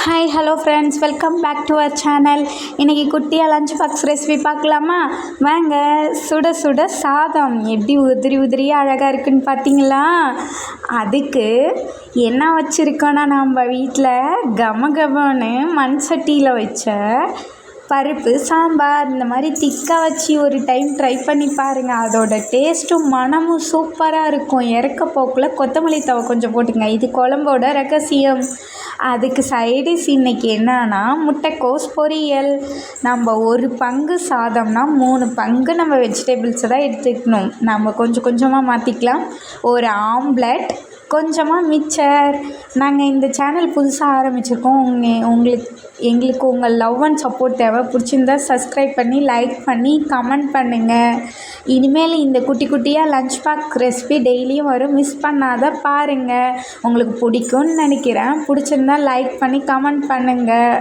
Hi hello friends, welcome back to our channel. இன்றைக்கி குட்டியாக lunch box recipe பார்க்கலாமா? வாங்க. சுட சுட சாதம் எப்படி உதிரியாக அழகாக இருக்குன்னு பார்த்தீங்களா? அதுக்கு என்ன வச்சுருக்கோன்னா, நம்ம வீட்டில் கமகமன்னு மண் சட்டியில் வச்ச பருப்பு சாம்பார். இந்த மாதிரி திக்காக வச்சு ஒரு டைம் ட்ரை பண்ணி பாருங்கள். அதோட டேஸ்ட்டும் மனமும் சூப்பராக இருக்கும். இறக்க போக்கில் கொத்தமல்லி தழை கொஞ்சம் போட்டுங்க. இது குழம்போட ரகசியம். அதுக்கு சைடிஷ் இன்றைக்கி என்னன்னா முட்டைக்கோஸ் பொரியல். நம்ம ஒரு பங்கு சாதம்னா 3 பங்கு நம்ம வெஜிடபிள்ஸை தான் எடுத்துக்கணும். நம்ம கொஞ்சம் கொஞ்சமாக மாற்றிக்கலாம். ஒரு ஆம்லெட், கொஞ்சமாக மிச்சர். நாங்கள் இந்த சேனல் புதுசாக ஆரம்பிச்சிருக்கோம். எங்களுக்கு உங்கள் லவ் அண்ட் சப்போர்ட் தேவை. பிடிச்சிருந்தா சப்ஸ்கிரைப் பண்ணி, லைக் பண்ணி, கமெண்ட் பண்ணுங்கள். இனிமேல் இந்த குட்டி குட்டியாக லஞ்ச் பாக்ஸ் ரெசிபி டெய்லியும் வரும். மிஸ் பண்ணாத பாருங்கள். உங்களுக்கு பிடிக்கும்னு நினைக்கிறேன். பிடிச்சிருந்தா லைக் பண்ணி கமெண்ட் பண்ணுங்கள்.